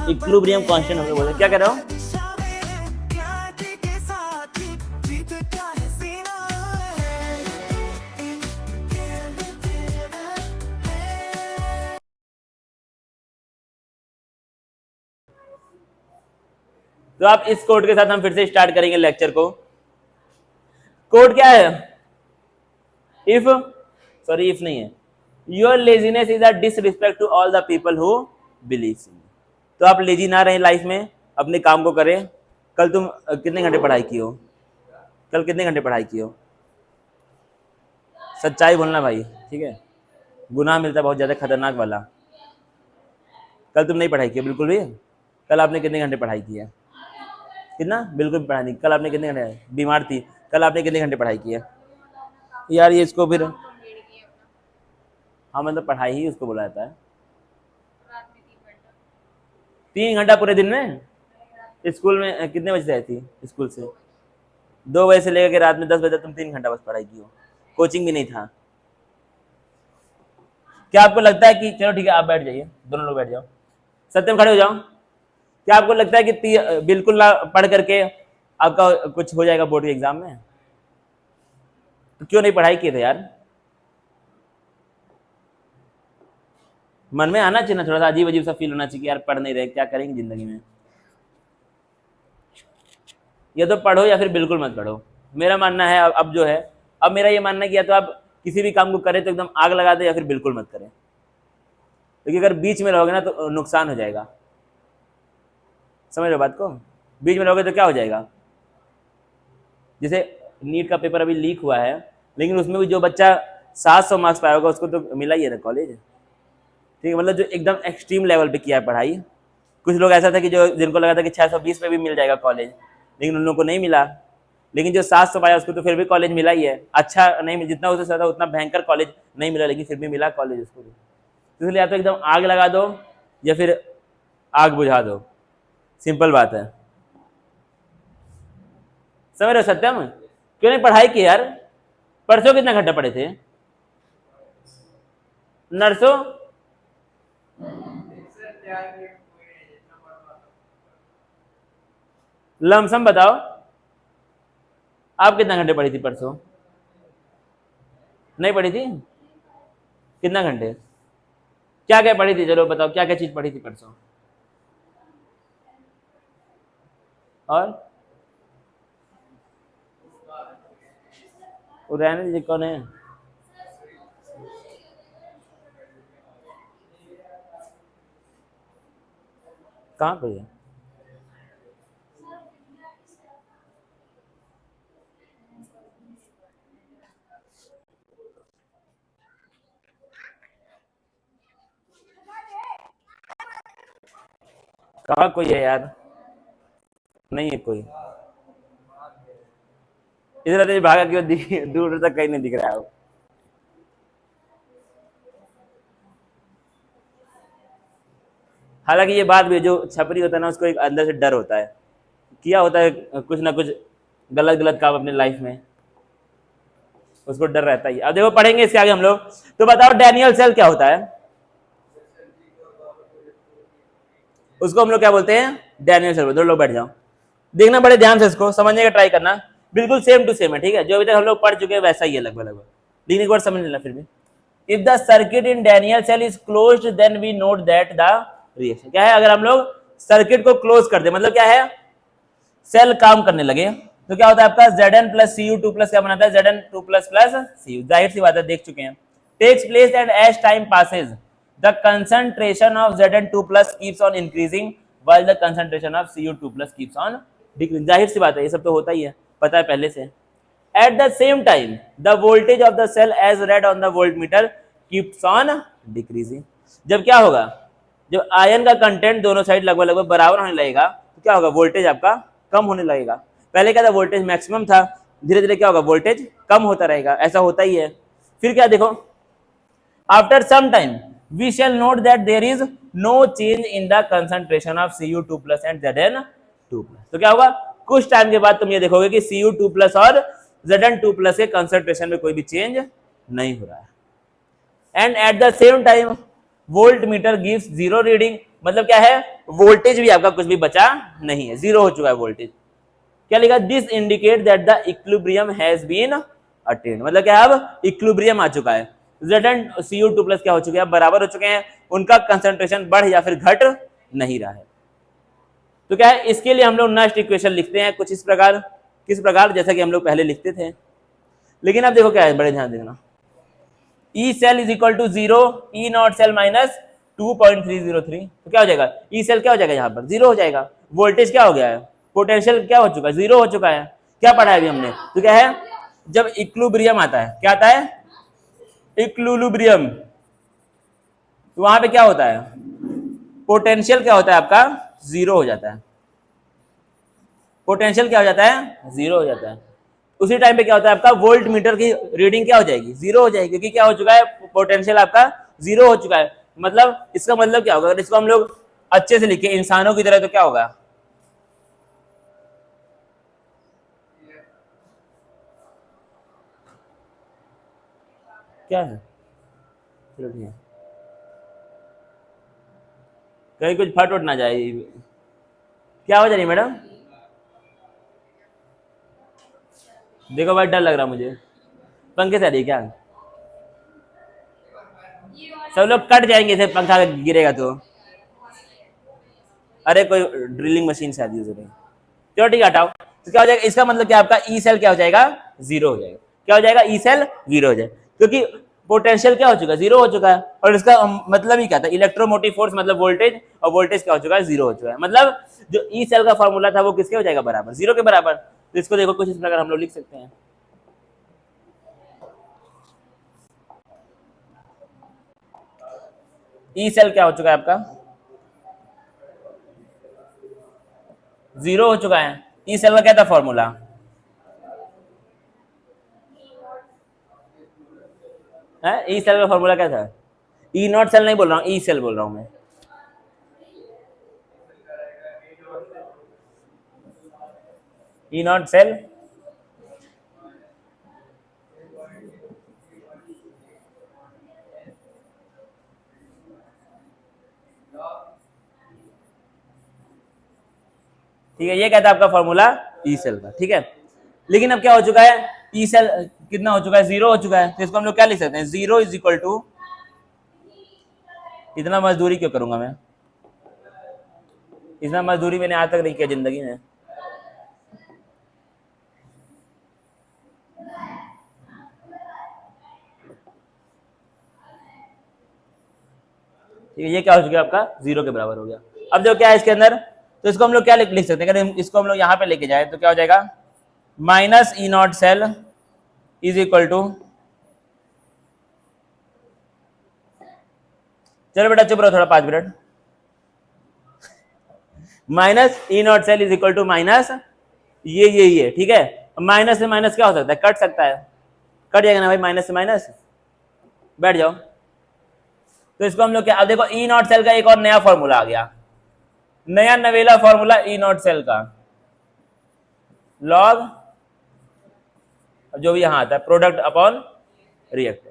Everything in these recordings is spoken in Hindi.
इक्विलिब्रियम कांस्टेंट हम लोग बोलते हैं। क्या कह रहा हूँ? तो आप इस कोड के साथ हम फिर से स्टार्ट करेंगे लेक्चर को। कोड क्या है? इफ नहीं है, your laziness is a disrespect to all the people who believe in. तो आप लेजी ना रहें लाइफ में, अपने काम को करें। कल तुम कितने घंटे पढ़ाई की हो? कल कितने घंटे पढ़ाई की हो? सच्चाई बोलना भाई, ठीक है? गुनाह मिलता है बहुत ज्यादा खतरनाक वाला। कल तुम नहीं पढ़ाई की बिल्कुल भी? कल आपने कितने घंटे पढ़ाई की है? कितना? बिल्कुल भी पढ़ाई नहीं। कल आपने कितने घंटे, बीमार थी, कल आपने कितने घंटे पढ़ाई की है? यार ये इसको फिर, हाँ मतलब पढ़ाई ही उसको बोला जाता है। 3 घंटा पूरे दिन में? स्कूल में कितने बजे आई थी? स्कूल से 2 बजे से लेकर के रात में 10 बजे तुम 3 घंटा बस पढ़ाई की हो, कोचिंग भी नहीं था। क्या आपको लगता है कि, चलो ठीक है आप बैठ जाइए, दोनों लोग बैठ जाओ, सत्यम खड़े हो जाओ। क्या आपको लगता है कि बिल्कुल ना पढ़ करके आपका कुछ हो जाएगा बोर्ड के एग्जाम में? तो क्यों नहीं पढ़ाई किए थे यार? मन में आना चाहिए ना, थोड़ा सा अजीब अजीब सा फील होना चाहिए कि यार पढ़ नहीं रहे, क्या करेंगे जिंदगी में। या तो पढ़ो या फिर बिल्कुल मत पढ़ो। मेरा मानना है अब जो है, अब मेरा ये मानना है कि या तो आप किसी भी काम को करें तो एकदम आग लगा दे, या फिर बिल्कुल मत करें। क्योंकि अगर बीच में रहोगे ना तो नुकसान हो जाएगा। समझ लो बात को? बीच में रहोगे तो क्या हो जाएगा? जैसे नीट का पेपर अभी लीक हुआ है, लेकिन उसमें भी जो बच्चा 700 मार्क्स पाया होगा उसको तो मिला ही है ना कॉलेज, ठीक है? मतलब जो एकदम एक्सट्रीम लेवल पे किया है पढ़ाई। कुछ लोग ऐसा था कि जो जिनको लगा था कि 620 पे भी मिल जाएगा कॉलेज, लेकिन उन लोगों को नहीं मिला। लेकिन जो 700 पाया उसको तो फिर भी कॉलेज मिला ही है। अच्छा नहीं, जितना उससे ज्यादा उतना भयंकर कॉलेज नहीं मिला, लेकिन फिर भी मिला कॉलेज उसको भी। इसलिए या तो एकदम आग लगा दो या फिर आग बुझा दो, सिंपल बात है। समझ रहे हो सत्यम? क्यों नहीं पढ़ाई की यार? परसों कितना घंटा पढ़े थे? नरसों लमसम बताओ, आप कितना घंटे पढ़ी थी परसों? नहीं पढ़ी थी? कितना घंटे? क्या क्या पढ़ी थी? चलो बताओ क्या क्या चीज पढ़ी थी परसों? और वो रहने दीजिए, कौन है? कहाँ पे है? कहाँ कोई है यार? नहीं है कोई। इधर भागा क्यों? दूर तक कहीं नहीं दिख रहा है वो। हालांकि ये बात भी, जो छपरी होता है ना उसको एक अंदर से डर होता है, किया होता है कुछ ना कुछ गलत गलत काम अपने लाइफ में, उसको डर रहता ही। अब देखो पढ़ेंगे इसके आगे हम लोग। तो बताओ डैनियल सेल क्या होता है? उसको हम लोग क्या बोलते हैं? Daniel cell. दो लोग बैठ जाओ, देखना बड़े ध्यान से, इसको समझने का ट्राई करना। बिल्कुल सेम टू सेम है, ठीक है? जो अभी तक हम लोग पढ़ चुके हैं वैसा ही है लगभग लगभग, लेकिन एक बार समझ लेना फिर भी। If the circuit in Daniel cell is closed then we note that the reaction. क्या है? अगर हम लोग सर्किट को क्लोज कर दे, मतलब क्या है? सेल काम करने लगे, तो क्या होता है आपका? Zn प्लस Cu2 प्लस क्या बनाता है? Zn2 plus plus Cu। जाहिर सी बात है, देख चुके हैं। Takes place and as time passes the concentration of Zn2 plus keeps on increasing while the concentration of Cu2 plus keeps on decreasing. जाहिर सी बात है, ये सब तो होता ही है, पता है पहले से। At the same time the voltage of the cell as read on the voltmeter keeps on decreasing. जब क्या होगा? जब आयन का कंटेंट दोनों साइड लगभग लगभग बराबर होने लगेगा, तो क्या होगा? वोल्टेज आपका कम होने लगेगा। पहले क्या था? वोल्टेज मैक्सिमम था, धीरे धीरे क्या होगा? वोल्टेज कम होता रहेगा, ऐसा होता ही है। फिर क्या देखो, after some time we shall note that there is no change in the concentration of Cu2 plus and Zn2 plus. तो क्या होगा? कुछ टाइम के बाद तुम ये देखोगे कि Cu2 प्लस और Zn2 प्लस के कंसंट्रेशन में कोई भी चेंज नहीं हो रहा है। And eight the same time volt meter gives zero reading, मतलब क्या है, वोल्टेज भी आपका कुछ भी बचा नहीं है, जीरो हो चुका है वोल्टेज। क्या लिखा, this indicate that the equilibrium has been attained, मतलब क्या है, अब इक्विलिब्रियम आ चुका है। Z एंड Cu2 प्लस क्या हो चुके हैं, बराबर हो चुके हैं, उनका कंसंट्रेशन बढ़ या फिर घट नहीं रहा है। तो क्या है, इसके लिए हम लोग नेक्स्ट इक्वेशन लिखते हैं कुछ इस प्रकार, किस प्रकार, जैसा कि हम लोग पहले लिखते थे। लेकिन अब देखो क्या है, बड़े ध्यान देना, E cell is equal to zero, E not cell minus 2.303, तो क्या हो जाएगा, ई सेल क्या हो जाएगा, यहाँ पर जीरो हो जाएगा। वोल्टेज क्या हो गया है, पोटेंशियल क्या हो चुका है, जीरो हो चुका है। क्या पढ़ा है अभी हमने, तो क्या है, जब इक्विलिब्रियम आता है, क्या आता है, इक्विलिब्रियम, तो वहां पे क्या होता है, पोटेंशियल क्या होता है आपका, जीरो हो जाता है। पोटेंशियल क्या हो जाता है, जीरो हो जाता है। उसी टाइम पे क्या होता है आपका, वोल्ट मीटर की रीडिंग क्या हो जाएगी, जीरो हो जाएगी, क्योंकि क्या हो चुका है, पोटेंशियल आपका जीरो हो चुका है। मतलब इसका मतलब क्या होगा, अगर इसको हम लोग अच्छे से लिखे इंसानों की तरह, तो क्या होगा, क्या है, चलो ठीक है, कहीं कुछ फट उठ ना जाए। क्या हो जा रही है मैडम, देखो भाई डर लग रहा मुझे, पंखे से आ रही है क्या, सब लोग कट जाएंगे इसे, पंखा गिरेगा तो। अरे कोई ड्रिलिंग मशीन से आती है उसे, चलो ठीक है हटाओ। तो क्या हो जाएगा, इसका मतलब क्या, आपका ई सेल क्या हो जाएगा, जीरो हो जाएगा। क्या हो जाएगा, ई सेल जीरो हो जाएगा, क्योंकि पोटेंशियल क्या हो चुका है, जीरो हो चुका है। और इसका मतलब ही क्या था, इलेक्ट्रोमोटिव फोर्स मतलब वोल्टेज, और वोल्टेज क्या हो चुका है, जीरो हो चुका है। मतलब जो ई सेल का फॉर्मूला था वो किसके हो जाएगा, बराबर, जीरो के बराबर। तो इसको देखो कुछ इस प्रकार हम लोग लिख सकते हैं, ई सेल क्या हो चुका है आपका, जीरो हो चुका है। ई सेल का क्या था फॉर्मूला, है ई सेल का फॉर्मूला क्या था, ई नॉट सेल नहीं बोल रहा हूँ, ई सेल बोल रहा हूँ मैं। ई नॉट सेल, ठीक है, ये क्या था आपका फॉर्मूला ई सेल का, ठीक है। लेकिन अब क्या हो चुका है, ई सेल कितना हो चुका है, जीरो हो चुका है। तो इसको हम लोग क्या लिख सकते हैं, जीरो इज इक्वल टू, इतना मजदूरी क्यों करूंगा मैं, इतना मजदूरी मैंने आज तक नहीं किया जिंदगी में। ठीक है, ये क्या हो चुका है आपका, जीरो के बराबर हो गया। अब जो क्या है इसके अंदर, तो इसको हम लोग क्या लिख सकते हैं, अगर इसको हम लोग यहाँ पे लेके जाए तो क्या हो जाएगा, minus E not cell is equal to, चलो बेटा चुप रहो थोड़ा 5 minute, minus E not cell is equal to minus ये, ठीक है। माइनस से माइनस क्या हो सकता है, कट सकता है, कट जाएगा ना भाई, माइनस से माइनस, बैठ जाओ। तो इसको हम लोग क्या, अब देखो ई नॉट सेल का एक और नया फॉर्मूला आ गया, नया नवेला फॉर्मूला ई नॉट सेल का, लॉग जो भी यहां आता है product upon reactor,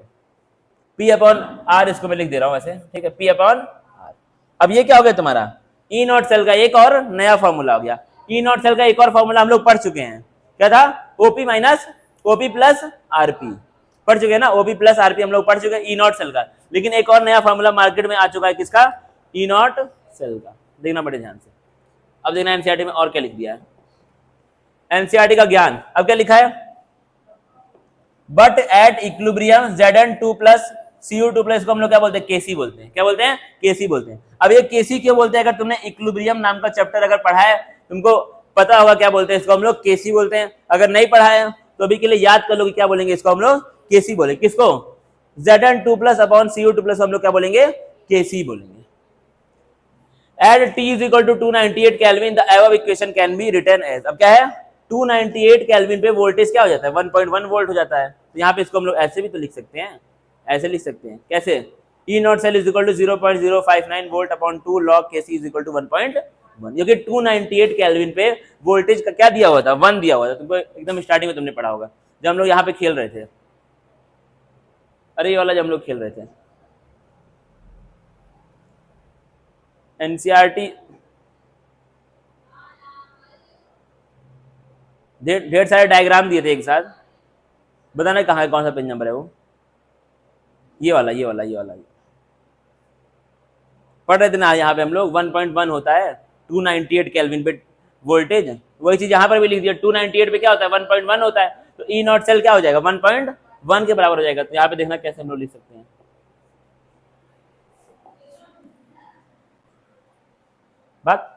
P upon R, इसको मैं लिख दे रहा हूं ऐसे, ठीक है, पी अपॉन आर। अब ये क्या हो गया तुम्हारा, ई नॉट सेल का एक और नया फॉर्मूला हो गया। ई नॉट सेल का एक और फॉर्मूला हम लोग पढ़ चुके हैं, क्या था, OP minus OP plus RP, पढ़ चुके हैं ना, ओपी प्लस आरपी हम लोग पढ़ चुके हैं ई नॉट सेल का। लेकिन एक और नया फॉर्मूला मार्केट में आ चुका है, किसका, ई नॉट सेल का, देखना बड़े ध्यान से। अब देखना एनसीईआरटी में और क्या लिख दिया है, एनसीईआरटी का ज्ञान। अब क्या लिखा है, but at equilibrium Zn2 plus Cu2 plus को हम लोग क्या बोलते हैं, केसी बोलते हैं, क्या बोलते हैं, केसी बोलते हैं। अब ये केसी क्यों बोलते हैं, अगर तुमने इक्विलिब्रियम नाम का चैप्टर अगर पढ़ा है, तुमको पता होगा क्या बोलते हैं इसको, हम लोग केसी बोलते हैं। अगर नहीं पढ़ा है तो अभी के लिए याद कर लो कि क्या बोलेंगे इसको, हम लोग केसी बोलेंगे। किसको, Zn2 plus upon Cu2 plus हम लोग क्या बोलेंगे, केसी बोलेंगे। At T is equal to 298 kelvin the above equation can be written as, अब क्या है, 298 केल्विन पे वोल्टेज क्या हो जाता है, 1.1 वोल्ट हो जाता है। तो यहाँ पे इसको हम लोग ऐसे भी तो लिख सकते हैं, ऐसे लिख सकते हैं, कैसे, E not cell is equal to 0.059 volt upon 2 log KC is equal to 1.1, क्योंकि 298 केल्विन पे वोल्टेज का क्या दिया हुआ था, 1 दिया हुआ था। तुमको एकदम स्टार्टिंग में तुमने पढ़ा होगा जब हम लोग यहाँ पे खेल रहे थे। अरे ये वाला जब हम लोग खेल रहे थे एनसीईआरटी, ढेर सारे डायग्राम दिए थे एक साथ, बताना कहाँ है, कौन सा पेज नंबर है वो, ये वाला ये वाला ये वाला पढ़ रहे थे ना यहाँ पे हम लोग 1.1 होता है 298 केल्विन पे वोल्टेज, वही चीज यहाँ पर भी लिख दिया 298 पे क्या होता है 1.1 होता है, तो ई नॉट सेल क्या हो जाएगा 1.1 के बराबर हो जाएगा। तो यहाँ पे देखना कैसे हम लोग लिख सकते हैं, बात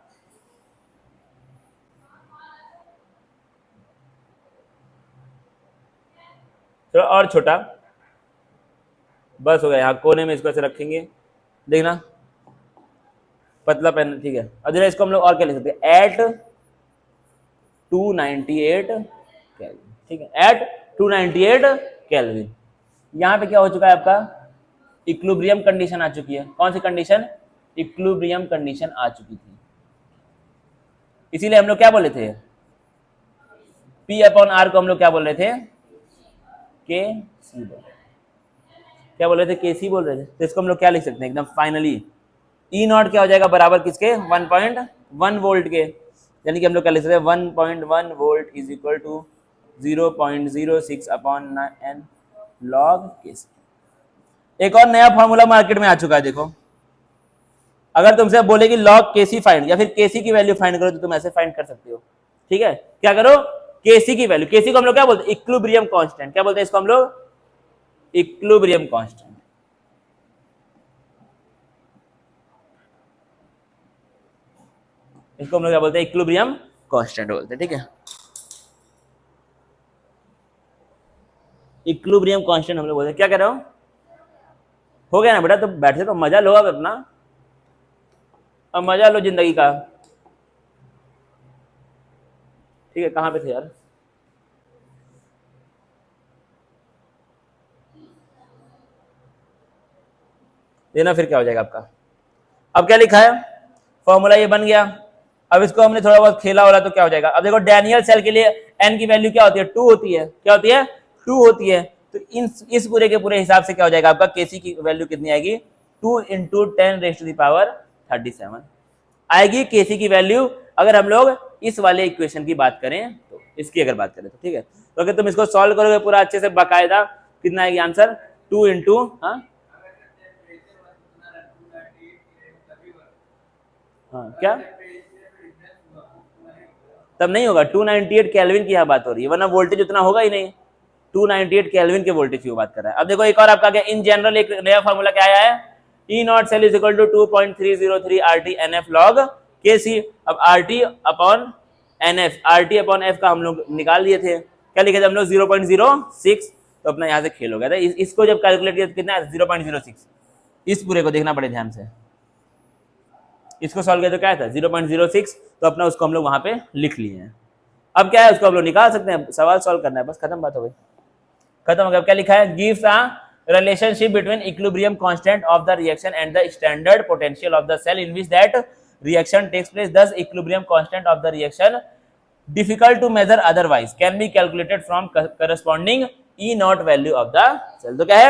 थोड़ा और छोटा, बस हो गया, यहाँ कोने में इसको ऐसे रखेंगे, देखना पतला पेन, ठीक है। अब इसको हम लोग और क्या लिख सकते हैं, एट 298 केल्विन, ठीक है, एट 298 केल्विन। यहाँ पे क्या हो चुका है आपका, इक्विलिब्रियम कंडीशन आ चुकी है, कौन सी कंडीशन, इक्विलिब्रियम कंडीशन आ चुकी थी, इसीलिए हम लोग क्या बोले थे, P अपॉन R को हम लोग क्या बोल रहे थे, के सी बोल, क्या बोल रहे थे, के सी बोल रहे थे। तो इसको हम लोग क्या लिख सकते हैं एकदम फाइनली, ई नॉट क्या हो जाएगा बराबर किसके 1.1 वोल्ट के, यानी कि हम लोग क्या लिख सकते हैं 1.1 volt is equal to 0.06 upon n log K C. एक और नया फॉर्मूला मार्केट में आ चुका है, देखो अगर तुमसे बोले कि लॉग केसी फाइंड या फिर केसी की वैल्यू फाइंड करो, तो तुम ऐसे फाइंड कर सकते हो, ठीक है। क्या करो, केसी की वैल्यू, केसी को हम लोग क्या बोलते हैं, इक्विलिब्रियम कांस्टेंट, क्या बोलते हैं इसको हम लोग, इक्विलिब्रियम कांस्टेंट। इसको हम लोग क्या बोलते हैं, इक्विलिब्रियम कांस्टेंट बोलते हैं, ठीक है। इक्विलिब्रियम कांस्टेंट हम लोग बोलते हैं। क्या कह रहे हो गया ना बेटा, तो बैठे तो मजा लो अब अपना, अब मजा लो जिंदगी का, ठीक है। कहां पे थे यार, देना फिर क्या हो जाएगा आपका, अब क्या लिखा है, फॉर्मूला ये बन गया। अब इसको हमने थोड़ा बहुत खेला हो रहा तो क्या हो जाएगा, अब देखो डैनियल सेल के लिए एन की वैल्यू क्या होती है, 2 होती है, क्या होती है 2 होती है। तो इस पूरे के पूरे हिसाब से क्या हो जाएगा आपका, केसी की वैल्यू कितनी आएगी, 2 × 10⁻⁷ आएगी केसी की वैल्यू। अगर हम लोग इस वाले इक्वेशन की बात करें, तो इसकी अगर बात करें तो ठीक है, तो अगर तुम इसको सॉल्व करोगे पूरा अच्छे से बाकायदा, कितना आएगी आंसर, 2 × हाँ क्या, तब नहीं होगा, 298 केल्विन की यहाँ बात हो रही है, वरना वोल्टेज उतना होगा ही नहीं, 298 केल्विन के वोल्टेज की बात कर रहा है। अब देखो एक और आपका क्या, इन जनरल एक नया फॉर्मूला क्या आया है, E not cell is equal to 2.303 RT NF log KC। अब RT upon NF, RT upon F का हम लोग निकाल दिए थे, क्या लिखे थे हम लोग 0.06, तो अपना यहाँ से खेल हो गया था। इसको जब कैलकुलेट किया कितना है 0.06, इस पूरे को देखना पड़े ध्यान से, इसको सॉल्व किया तो क्या था 0.06, तो अपना उसको हम लोग वहां पे लिख लिए हैं। अब क्या है, उसको हम लोग निकाल सकते हैं, सवाल सॉल्व करना है, बस खत्म बात हो गई, खत्म हो गया। क्या लिखा है, gives a relationship between equilibrium constant of the reaction and the standard potential of the cell in which that reaction takes place, thus equilibrium constant of the reaction difficult to measure otherwise can be calculated from corresponding E naught value of the cell। तो क्या है,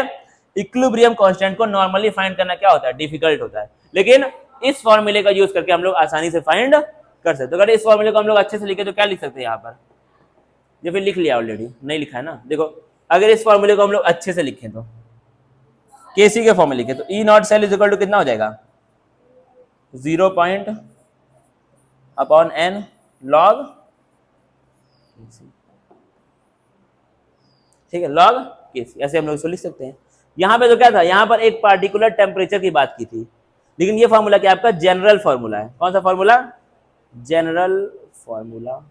इक्विलिब्रियम कांस्टेंट को नॉर्मली फाइंड करना क्या होता है, डिफिकल्ट होता है, लेकिन इस फॉर्मूले का यूज करके हम लोग आसानी से फाइंड कर सकते हैं। तो अगर इस फॉर्मूले को हम लोग अच्छे से लिखे तो क्या लिख सकते हैं यहाँ पर, ये फिर लिख लिया ऑलरेडी, नहीं लिखा है ना, देखो अगर इस फॉर्मूले को हम लोग अच्छे से लिखें तो केसी के फॉर्म में लिखे तो E not cell is equal to कितना हो जाएगा 0 अपॉन एन लॉग, ठीक है, लॉग केसी, ऐसे हम लोग इसको लिख सकते हैं। यहां पे तो क्या था, यहां पर एक पार्टिकुलर टेम्परेचर की बात की थी, लेकिन ये फॉर्मूला क्या आपका जनरल फॉर्मूला है। कौन सा फॉर्मूला, जनरल फॉर्मूला,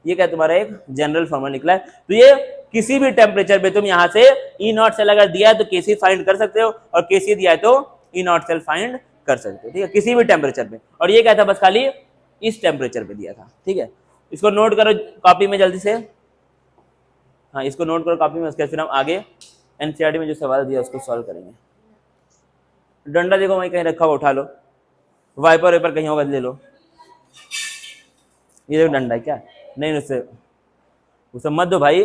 ये क्या तुम्हारा एक जनरल फॉर्मूला निकला है। तो ये किसी भी टेम्परेचर पे तुम यहाँ से ई नॉट सेल अगर दिया है तो केसी फाइंड कर सकते हो, और केसी दिया है तो ई नॉट सेल फाइंड कर सकते हो, ठीक है, किसी भी टेम्परेचर पे। और ये क्या था, बस खाली इस टेम्परेचर पे दिया था, ठीक है। इसको नोट करो कॉपी में जल्दी से, हाँ इसको नोट करो कॉपी में, उसके फिर हम आगे एनसीईआरटी में जो सवाल दिया उसको सॉल्व करेंगे। डंडा देखो वहीं कहीं रखा हुआ, उठा लो, वाइपर वाइपर कहीं होगा ले लो, ये देखो डंडा है क्या, नहीं उससे मत दो भाई,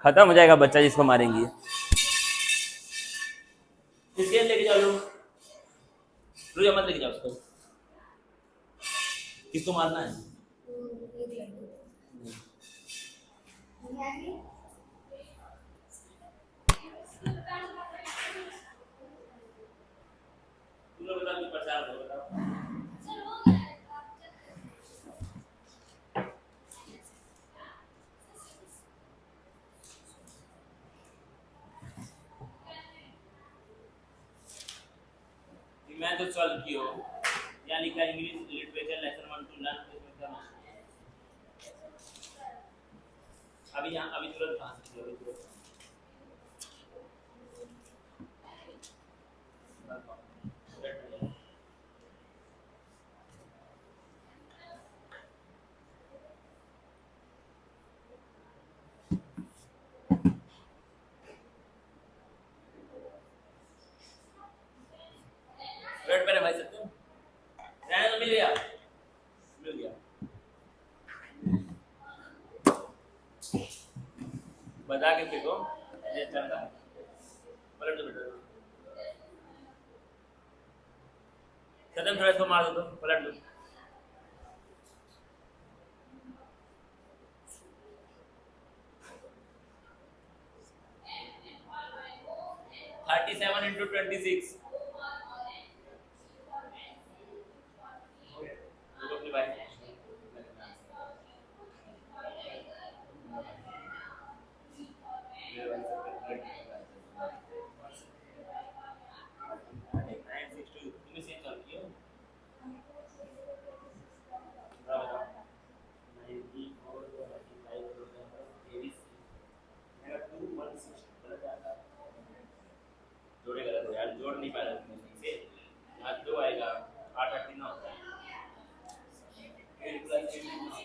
खत्म हो जाएगा बच्चा जिसको मारेंगी। किस गेंद लेके जाओ, रुया मत लेके जाओ उसको। किसको मारना है? तुम लोग बताओ, कुछ परेशान हो बताओ। मैं तो सॉल्व की हो, यहाँ लिखा है English literature lesson 1 to learn. अभी यहाँ अभी तुरंत कहाँ से अभी तुरंत रेड पे भाई सकते हो, रहने तो मिल गया, मिल गया। बता के फेंको, ये चलता है। पलट दो बेटा, सदम थोड़ा इसको मार दो, तो पलट दो। Thirty 37 into 26। जोड़े गलत हो यार, जोड़ नहीं पा रहा तुमने सही से। यहाँ 2 आएगा, 8 8 3 होता है, फिर प्लस 16 होता है,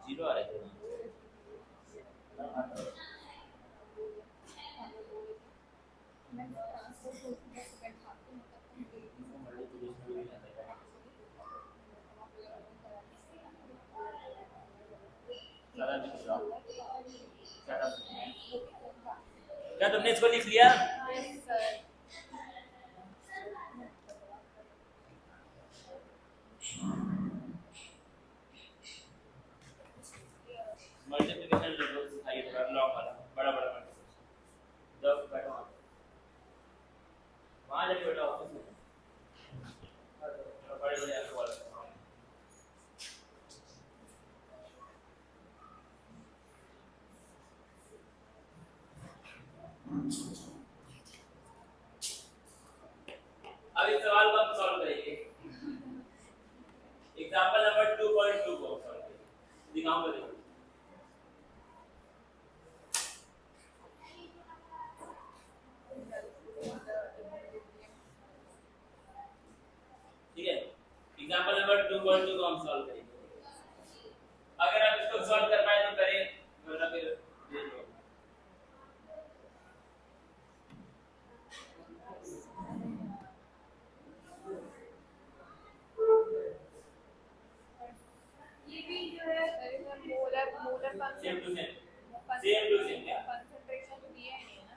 0 आ रहा है। क्या तुमने इसको लिख लिया? मल्टीप्लिकेशन टेबल सिखाइए थोड़ा, लॉन्ग वाला, बड़ा बड़ा मल्टीप्लिकेशन। जब बैठो वहाँ जाके बैठो ऑफिस में, बड़े बड़े आपको वाला। अब इस सवाल को हम सॉल्व करेंगे। एग्जांपल नंबर 2.2 को सॉल्व करेंगे, दिखाऊंगा देखो। ठीक है, एग्जांपल नंबर 2.2 को हम सॉल्व करेंगे। अगर आप इसको सॉल्व कर पाए तो करें, वरना फिर दे दो। ये भी जो है molar molar same to same क्या कंसंट्रेशन तो दिया ही नहीं है ना,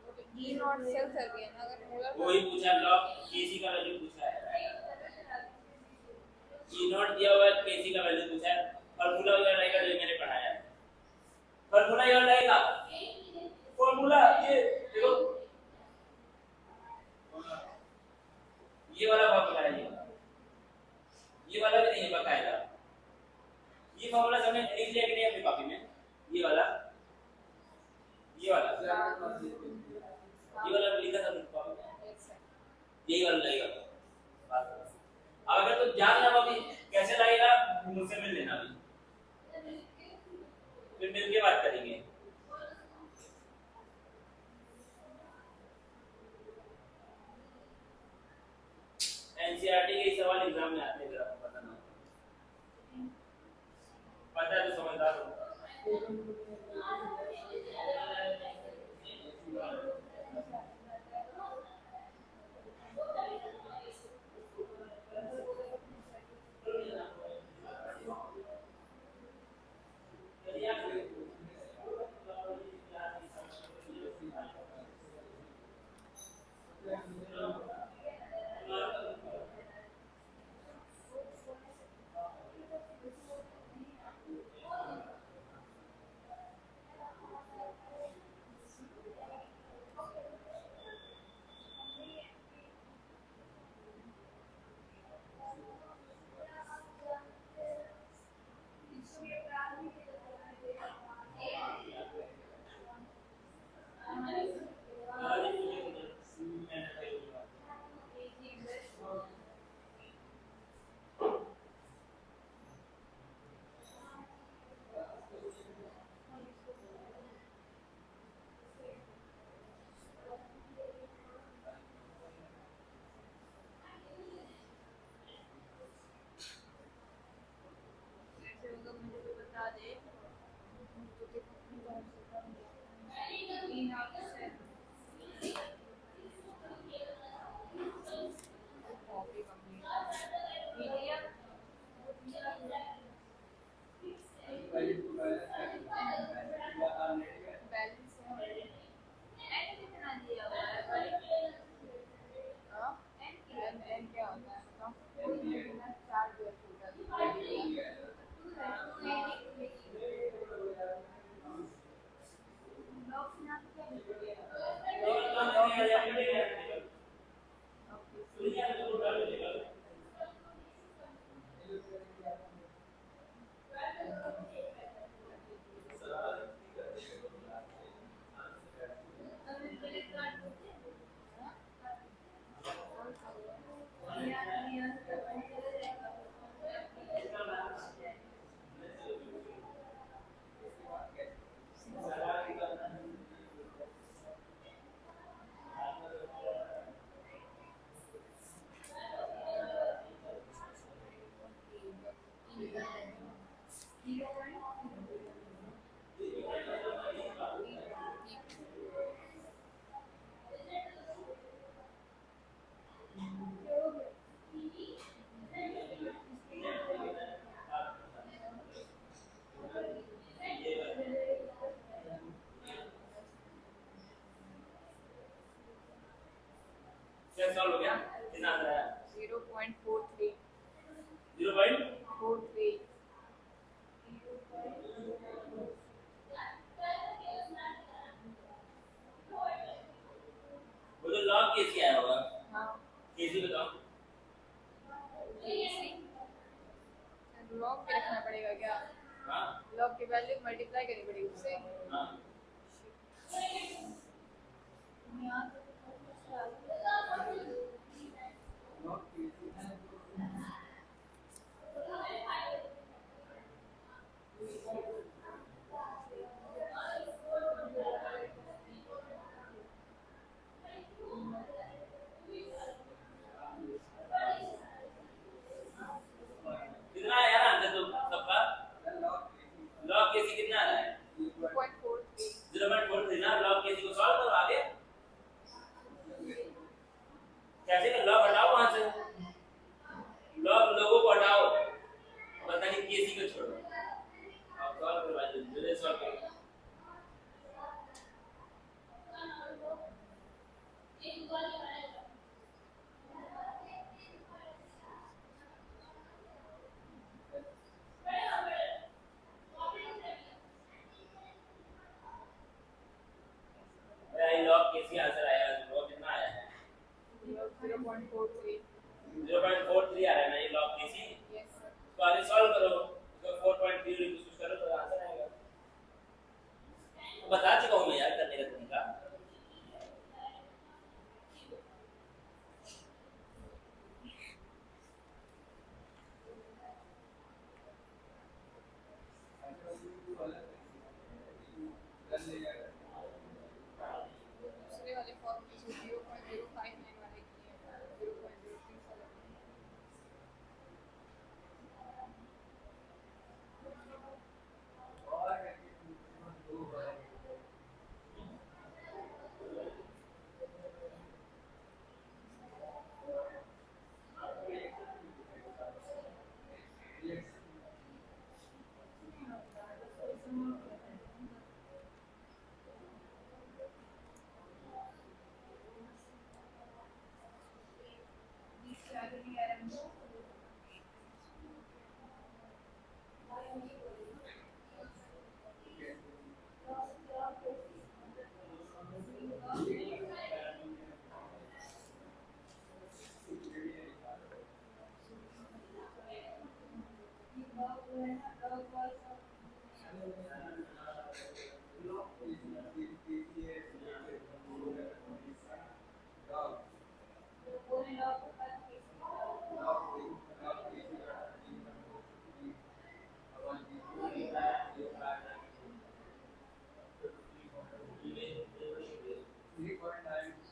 वो तो ई नॉट सेल कर दिया ना, अगर मोलर वही पूछा लॉग केसी का वैल्यू पूछा है, ई नॉट दिया हुआ है, केसी का वैल्यू पूछा है, फार्मूला वगैरह रहेगा जो मैंने पढ़ाया है, फार्मूला याद रहेगा, फार्मूला ये देखो, ये वाला फार्मूला है, ये वाला भी नहीं है बकायदा, ये फार्मूला सबने लिख लिया कि नहीं अपनी कॉपी में, ये वाला लिखा था अपनी कॉपी में, यही वाला लगेगा। अब अगर तुम जान ना पाओ कैसे लगेगा, मुझसे मिल लेना अभी, फिर मिलके बात करेंगे। एनसीईआरटी के सवाल एग्जाम में आते हैं, अगर आपको पता ना हो, पता है तो समझदार हो। क्या सॉल्व हो गया, कितना आंसर आया? 0.43 0.43 वो जो लॉग केसी आया होगा, हाँ केसी बताओ, लॉग के रखना पड़ेगा क्या, हाँ लॉग की वैल्यू मल्टीप्लाई करनी पड़ेगी उससे, हाँ कितना आया ना आंसर, तो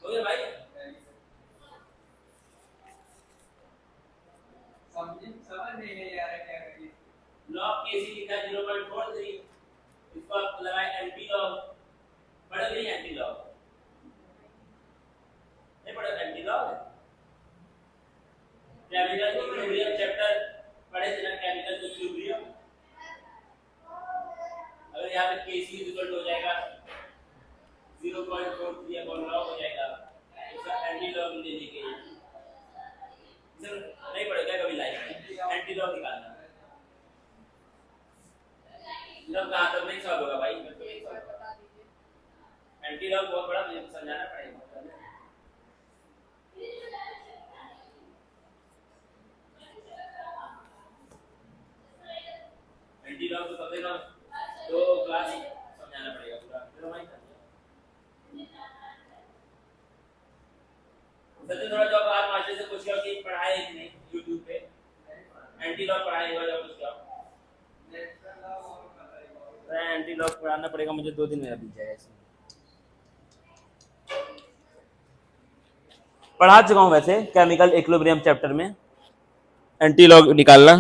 हो गया भाई। समझ नहीं आ रहा क्या करिए। लॉग केसी लिखा है 0.43, इसको आप लगाए एंटी लॉग, पढ़ा नहीं एंटी लॉग, नहीं पढ़ा anti log, chemical equilibrium chapter पढ़े थे ना, केमिकल इक्विलिब्रियम। अगर यहाँ पे केसी इक्वल हो जाएगा 0.43 अपॉन लॉग हो जाएगा, इसका एंटी लॉग लेने के लिए नहीं पड़ेगा कभी लाइफ में एंटी लॉग निकालना। जब कहाँ तक नहीं सॉल्व होगा भाई, एंटी लॉग बहुत बड़ा, मुझे समझाना पड़ेगा। एंटी लॉग तो कम से कम 2 क्लास समझाना पड़ेगा पूरा। सच्चे थोड़ा जॉब आज मास्टर से पूछ लो कि पढ़ाए कि नहीं YouTube पे, एंटी लॉग पढ़ाए हुआ जब पूछ लो, एंटी लॉग पढ़ाना पड़ेगा मुझे, 2 दिन मेरा बीत जाएगा इसमें। पढ़ा चुका हूं वैसे केमिकल इक्विलिब्रियम चैप्टर में एंटी लॉग निकालना।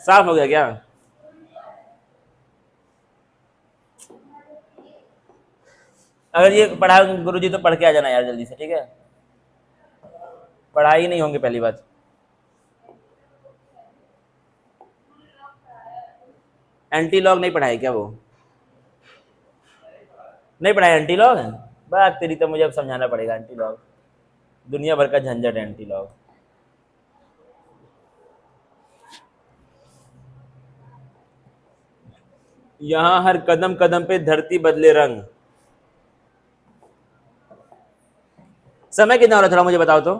साफ हो गया क्या? अगर ये पढ़ा गुरुजी तो पढ़ के आ जाना यार जल्दी से, ठीक है? पढ़ाई नहीं होंगे पहली बात। एंटी लॉग नहीं पढ़ाए क्या वो? नहीं पढ़ाया एंटी लॉग? बात तेरी तो मुझे अब समझाना पड़ेगा एंटी लॉग, दुनिया भर का झंझट है एंटी लॉग। यहां हर कदम कदम पे धरती बदले रंग। समय कितना हो रहा है थोड़ा मुझे बताओ तो।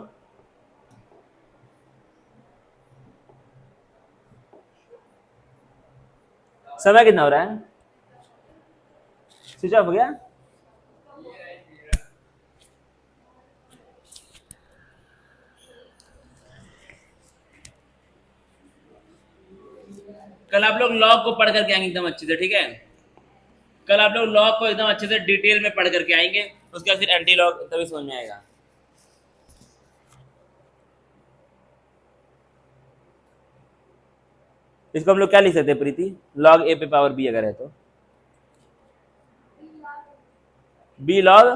समय कितना हो रहा है? स्विच ऑफ हो गया? कल आप लोग लॉग को पढ़ करके आएंगे एकदम अच्छे से, ठीक है? कल आप लोग लॉग को एकदम अच्छे से डिटेल में पढ़ करके आएंगे, उसके बाद फिर एंटी लॉग तभी समझ में आएगा। इसको हम लोग क्या लिख सकते हैं प्रीति? लॉग ए पे पावर बी अगर है तो बी लॉग,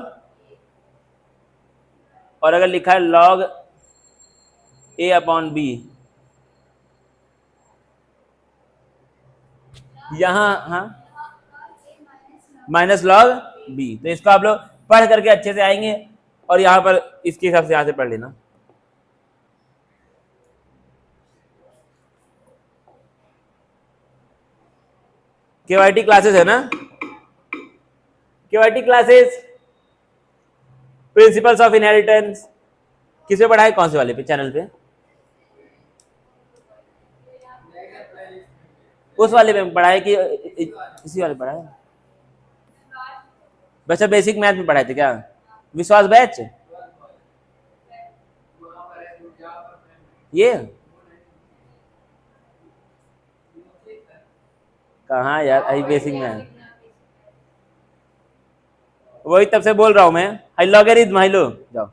और अगर लिखा है लॉग ए अपॉन बी, यहां हाँ माइनस लॉग बी, तो इसको आप लोग पढ़ करके अच्छे से आएंगे और यहां पर इसके हिसाब से यहां से पढ़ लेना। केवाईटी क्लासेस है ना, केवाईटी क्लासेस प्रिंसिपल्स ऑफ इनहेरिटेंस किस पे पढ़ा है, कौन से वाले पे चैनल पे? उस वाले पे पढ़ा है कि इसी वाले पढ़ा है? बच्चा बेसिक मैथ में पढ़ाए थे क्या? विश्वास बैच ये कहाँ यार, आई बेसिक मैथ वही तब से बोल रहा हूं मैं। हाई लॉगरिथम, हाई लो जाओ।